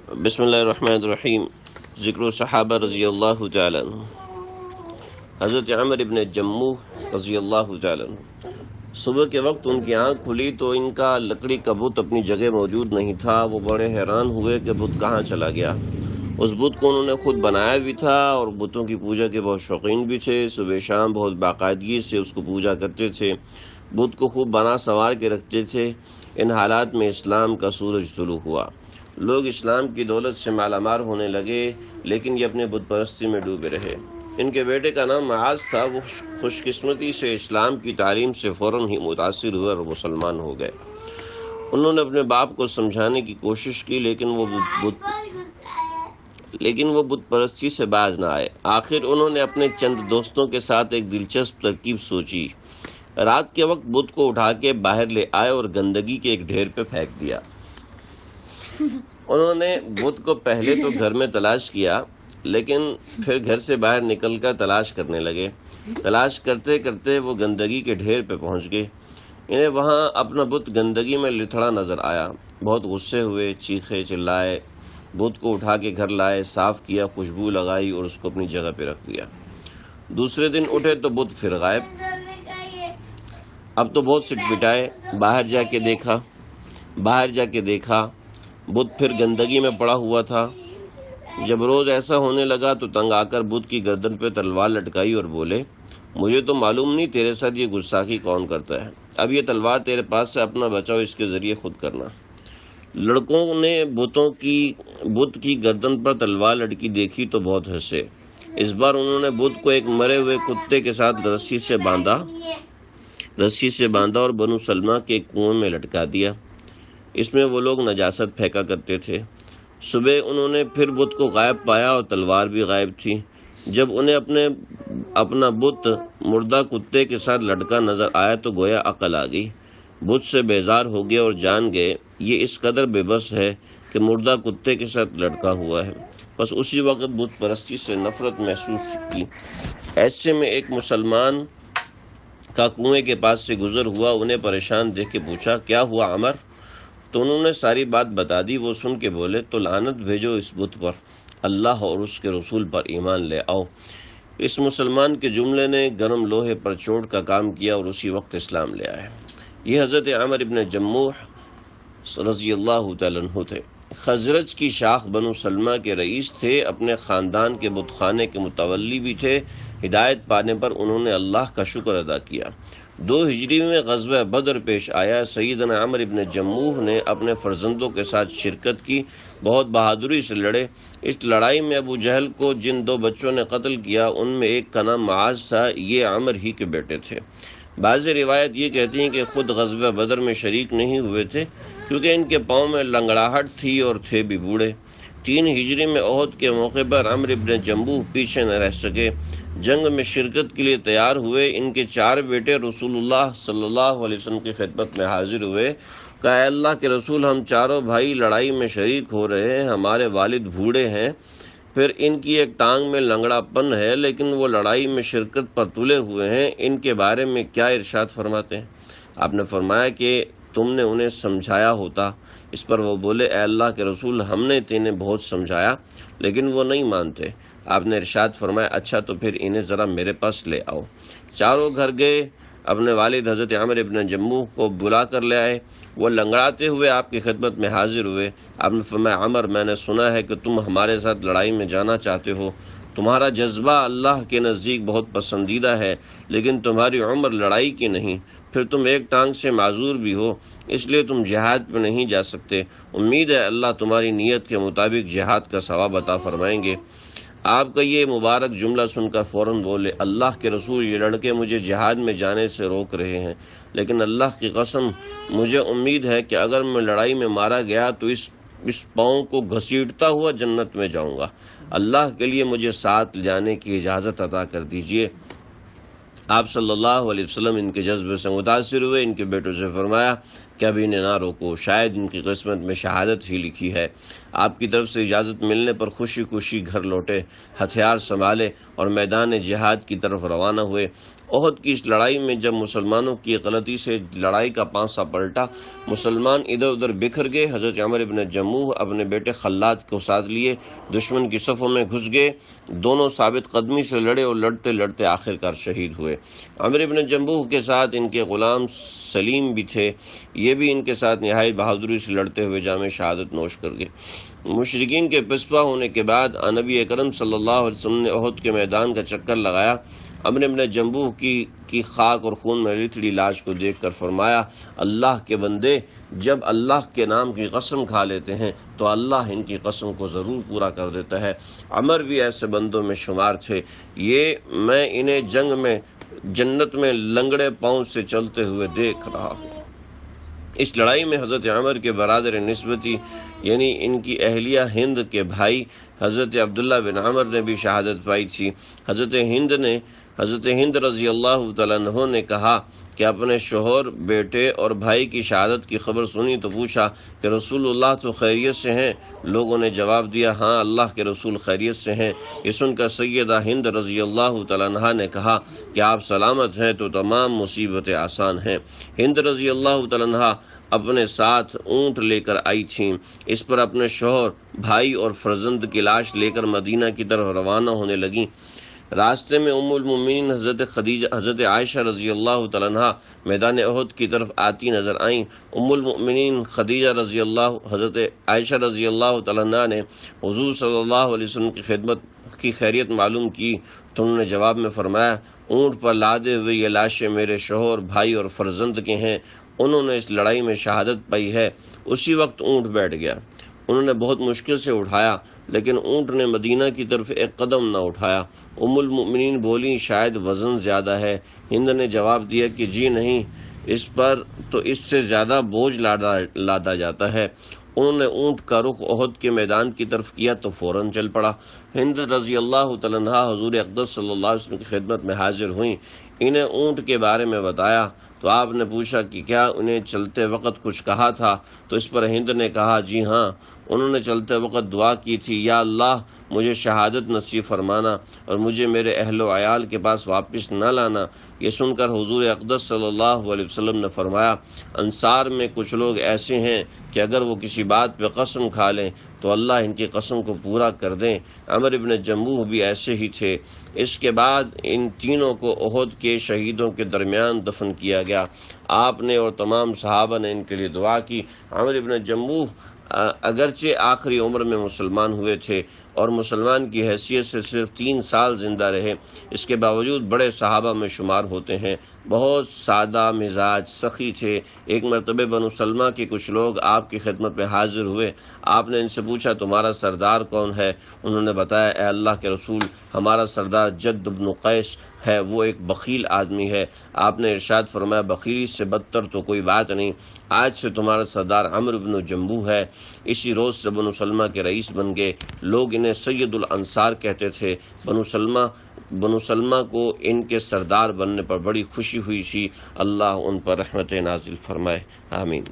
بسم اللہ الرحمن الرحیم۔ ذکر صحابہ رضی اللہ تعالیٰ عنہ۔ حضرت عمر ابن جموح رضی اللہ تعالیٰ عنہ، صبح کے وقت ان کی آنکھ کھلی تو ان کا لکڑی کا بت اپنی جگہ موجود نہیں تھا۔ وہ بڑے حیران ہوئے کہ بت کہاں چلا گیا۔ اس بت کو انہوں نے خود بنایا بھی تھا اور بتوں کی پوجا کے بہت شوقین بھی تھے۔ صبح شام بہت باقاعدگی سے اس کو پوجا کرتے تھے، بت کو خوب بنا سنوار کے رکھتے تھے۔ ان حالات میں اسلام کا سورج طلوع ہوا۔ لوگ اسلام کی دولت سے مالا مال ہونے لگے، لیکن یہ اپنے بت پرستی میں ڈوبے رہے۔ ان کے بیٹے کا نام معاذ تھا۔ وہ خوش قسمتی سے اسلام کی تعلیم سے فوراً ہی متاثر ہوئے اور مسلمان ہو گئے۔ انہوں نے اپنے باپ کو سمجھانے کی کوشش کی، لیکن وہ بت پرستی سے باز نہ آئے۔ آخر انہوں نے اپنے چند دوستوں کے ساتھ ایک دلچسپ ترکیب سوچی۔ رات کے وقت بت کو اٹھا کے باہر لے آئے اور گندگی کے ایک ڈھیر پہ پھینک دیا۔ انہوں نے بت کو پہلے تو گھر میں تلاش کیا، لیکن پھر گھر سے باہر نکل کر تلاش کرنے لگے۔ تلاش کرتے کرتے وہ گندگی کے ڈھیر پہ پہنچ گئے۔ انہیں وہاں اپنا بت گندگی میں لتھڑا نظر آیا۔ بہت غصے ہوئے، چیخے چلائے، بت کو اٹھا کے گھر لائے، صاف کیا، خوشبو لگائی اور اس کو اپنی جگہ پہ رکھ دیا۔ دوسرے دن اٹھے تو بت پھر غائب۔ اب تو بہت سٹ پٹائے، باہر جا کے دیکھا بت پھر گندگی میں پڑا ہوا تھا۔ جب روز ایسا ہونے لگا تو تنگ آ کر بت کی گردن پہ تلوار لٹکائی اور بولے، مجھے تو معلوم نہیں تیرے ساتھ یہ گستاخی کون کرتا ہے۔ اب یہ تلوار تیرے پاس سے اپنا بچاؤ، اس کے ذریعے خود کرنا۔ لڑکوں نے بت کی گردن پر تلوار لٹکی دیکھی تو بہت ہنسے۔ اس بار انہوں نے بت کو ایک مرے ہوئے کتے کے ساتھ رسی سے باندھا اور بنو سلمہ کے کنویں میں لٹکا دیا۔ اس میں وہ لوگ نجاست پھینکا کرتے تھے۔ صبح انہوں نے پھر بت کو غائب پایا اور تلوار بھی غائب تھی۔ جب انہیں اپنا بت مردہ کتے کے ساتھ لٹکا نظر آیا تو گویا عقل آ گئی۔ بت سے بیزار ہو گئے اور جان گئے یہ اس قدر بے بس ہے کہ مردہ کتے کے ساتھ لٹکا ہوا ہے۔ بس اسی وقت بت پرستی سے نفرت محسوس کی۔ ایسے میں ایک مسلمان کا کنویں کے پاس سے گزر ہوا، انہیں پریشان دیکھ کے پوچھا، کیا ہوا عمر؟ تو انہوں نے ساری بات بتا دی۔ وہ سن کے بولے، تو لعنت بھیجو اس بت پر، اللہ اور اس کے رسول پر ایمان لے آؤ۔ اس مسلمان کے جملے نے گرم لوہے پر چوٹ کا کام کیا اور اسی وقت اسلام لے آئے۔ یہ حضرت عمر ابن جموح رضی اللہ تعالیٰ عنہ تھے۔ خزرج کی شاخ بنو سلمہ کے رئیس تھے، اپنے خاندان کے بت خانے کے متولی بھی تھے۔ ہدایت پانے پر انہوں نے اللہ کا شکر ادا کیا۔ 2 ہجری میں غزوہ بدر پیش آیا۔ سیدنا عمر ابن جموح نے اپنے فرزندوں کے ساتھ شرکت کی، بہت بہادری سے لڑے۔ اس لڑائی میں ابو جہل کو جن 2 بچوں نے قتل کیا ان میں ایک کا نام معاذ تھا، یہ عمر ہی کے بیٹے تھے۔ بعض روایت یہ کہتی ہیں کہ خود غزوہ بدر میں شریک نہیں ہوئے تھے، کیونکہ ان کے پاؤں میں لنگڑاہٹ تھی اور تھے بھی بوڑھے۔ 3 ہجری میں احد کے موقع پر عمر ابن جموح پیچھے نہ رہ سکے، جنگ میں شرکت کے لیے تیار ہوئے۔ ان کے 4 بیٹے رسول اللہ صلی اللہ علیہ وسلم کی خدمت میں حاضر ہوئے۔ کہا، اے اللہ کے رسول، ہم چاروں بھائی لڑائی میں شریک ہو رہے ہیں، ہمارے والد بوڑھے ہیں، پھر ان کی ایک ٹانگ میں لنگڑا پن ہے، لیکن وہ لڑائی میں شرکت پر تلے ہوئے ہیں، ان کے بارے میں کیا ارشاد فرماتے ہیں؟ آپ نے فرمایا کہ تم نے انہیں سمجھایا ہوتا۔ اس پر وہ بولے، اے اللہ کے رسول، ہم نے انہیں بہت سمجھایا لیکن وہ نہیں مانتے۔ آپ نے ارشاد فرمایا، اچھا تو پھر انہیں ذرا میرے پاس لے آؤ۔ چاروں گھر گئے، اپنے والد حضرت عمر ابن جموح کو بلا کر لے آئے۔ وہ لنگڑاتے ہوئے آپ کی خدمت میں حاضر ہوئے۔ آپ نے فرمایا، عمر، میں نے سنا ہے کہ تم ہمارے ساتھ لڑائی میں جانا چاہتے ہو، تمہارا جذبہ اللہ کے نزدیک بہت پسندیدہ ہے، لیکن تمہاری عمر لڑائی کی نہیں، پھر تم ایک ٹانگ سے معذور بھی ہو، اس لیے تم جہاد پہ نہیں جا سکتے۔ امید ہے اللہ تمہاری نیت کے مطابق جہاد کا ثواب عطا فرمائیں گے۔ آپ کا یہ مبارک جملہ سن کر فوراً بولے، اللہ کے رسول، یہ لڑکے مجھے جہاد میں جانے سے روک رہے ہیں، لیکن اللہ کی قسم مجھے امید ہے کہ اگر میں لڑائی میں مارا گیا تو اس پاؤں کو گھسیٹتا ہوا جنت میں جاؤں گا۔ اللہ کے لیے مجھے ساتھ جانے کی اجازت عطا کر دیجیے۔ آپ صلی اللہ علیہ وسلم ان کے جذبے سے متاثر ہوئے، ان کے بیٹوں سے فرمایا کہ اب انہیں نہ روکو، شاید ان کی قسمت میں شہادت ہی لکھی ہے۔ آپ کی طرف سے اجازت ملنے پر خوشی خوشی گھر لوٹے، ہتھیار سنبھالے اور میدان جہاد کی طرف روانہ ہوئے۔ احد کی اس لڑائی میں جب مسلمانوں کی غلطی سے لڑائی کا پانسا پلٹا، مسلمان ادھر ادھر بکھر گئے، حضرت عمر بن جموح اپنے بیٹے خلاد کو ساتھ لیے دشمن کی صفوں میں گھس گئے۔ دونوں ثابت قدمی سے لڑے اور لڑتے لڑتے آخرکار شہید ہوئے۔ عمر بن جموح کے ساتھ ان کے غلام سلیم بھی تھے، یہ بھی ان کے ساتھ نہایت بہادری سے لڑتے ہوئے جام شہادت نوش کر گئے۔ مشرکین کے پسپا ہونے کے بعد نبی اکرم صلی اللہ علیہ وسلم نے احد کے میدان کا چکر لگایا۔ عمر بن جموح کی خاک اور خون میں لتڑی لاش کو دیکھ کر فرمایا، اللہ کے بندے جب اللہ کے نام کی قسم کھا لیتے ہیں تو اللہ ان کی قسم کو ضرور پورا کر دیتا ہے۔ عمر بھی ایسے بندوں میں شمار تھے، یہ میں انہیں جنگ میں جنت میں لنگڑے پاؤں سے چلتے ہوئے دیکھ رہا ہوں۔ اس لڑائی میں حضرت عمر کے برادر نسبتی یعنی ان کی اہلیہ ہند کے بھائی حضرت عبداللہ بن عمر نے بھی شہادت پائی تھی۔ حضرت ہند رضی اللہ تعالیٰ عنہ نے کہا کہ اپنے شوہر، بیٹے اور بھائی کی شہادت کی خبر سنی تو پوچھا کہ رسول اللہ تو خیریت سے ہیں؟ لوگوں نے جواب دیا، ہاں اللہ کے رسول خیریت سے ہیں۔ یہ سن کر سیدہ ہند رضی اللہ تعالیٰ عنہ نے کہا کہ آپ سلامت ہیں تو تمام مصیبتیں آسان ہیں۔ ہند رضی اللہ تعالیٰ عنہ اپنے ساتھ اونٹ لے کر آئی تھیں، اس پر اپنے شوہر، بھائی اور فرزند کی لاش لے کر مدینہ کی طرف روانہ ہونے لگیں۔ راستے میں ام المومنین حضرت عائشہ رضی اللہ تعالیٰ عنہ میدان احد کی طرف آتی نظر آئیں۔ ام المؤمنین حضرت عائشہ رضی اللہ تعالیٰ عنہ نے حضور صلی اللہ علیہ وسلم کی خدمت کی خیریت معلوم کی تو انہوں نے جواب میں فرمایا، اونٹ پر لادے ہوئے یہ لاشیں میرے شوہر، بھائی اور فرزند کے ہیں، انہوں نے اس لڑائی میں شہادت پائی ہے۔ اسی وقت اونٹ بیٹھ گیا، انہوں نے بہت مشکل سے اٹھایا لیکن اونٹ نے مدینہ کی طرف ایک قدم نہ اٹھایا۔ ام المؤمنین بولیں، شاید وزن زیادہ ہے۔ ہند نے جواب دیا کہ جی نہیں، اس پر تو اس سے زیادہ بوجھ لادا جاتا ہے۔ انہوں نے اونٹ کا رخ احد کے میدان کی طرف کیا تو فوراً چل پڑا۔ ہند رضی اللہ تعالیٰ عنہ حضور اقدس صلی اللہ علیہ وسلم کی خدمت میں حاضر ہوئیں، انہیں اونٹ کے بارے میں بتایا تو آپ نے پوچھا کہ کیا انہیں چلتے وقت کچھ کہا تھا؟ تو اس پر ہند نے کہا جی ہاں، انہوں نے چلتے وقت دعا کی تھی، یا اللہ مجھے شہادت نصیب فرمانا اور مجھے میرے اہل و عیال کے پاس واپس نہ لانا۔ یہ سن کر حضور اقدس صلی اللہ علیہ وسلم نے فرمایا، انصار میں کچھ لوگ ایسے ہیں کہ اگر وہ کسی بات پہ قسم کھا لیں تو اللہ ان کی قسم کو پورا کر دیں۔ عمر بن جموح بھی ایسے ہی تھے۔ اس کے بعد ان تینوں کو احد کے شہیدوں کے درمیان دفن کیا گیا۔ آپ نے اور تمام صحابہ نے ان کے لیے دعا کی۔ عمر بن جموح اگرچہ آخری عمر میں مسلمان ہوئے تھے اور مسلمان کی حیثیت سے صرف 3 سال زندہ رہے، اس کے باوجود بڑے صحابہ میں شمار ہوتے ہیں۔ بہت سادہ مزاج، سخی تھے۔ ایک مرتبہ بنو سلمہ کے کچھ لوگ آپ کی خدمت میں حاضر ہوئے۔ آپ نے ان سے پوچھا تمہارا سردار کون ہے؟ انہوں نے بتایا، اے اللہ کے رسول، ہمارا سردار جد بن قیس ہے، وہ ایک بخیل آدمی ہے۔ آپ نے ارشاد فرمایا، بخیلی سے بدتر تو کوئی بات نہیں، آج سے تمہارا سردار عمرو بن جموح ہے۔ اسی روز سے بنو سلمہ کے رئیس بن گئے۔ لوگ انہیں سید الانصار کہتے تھے۔ بنو سلمہ کو ان کے سردار بننے پر بڑی خوشی ہوئی تھی۔ اللہ ان پر رحمت نازل فرمائے، آمین۔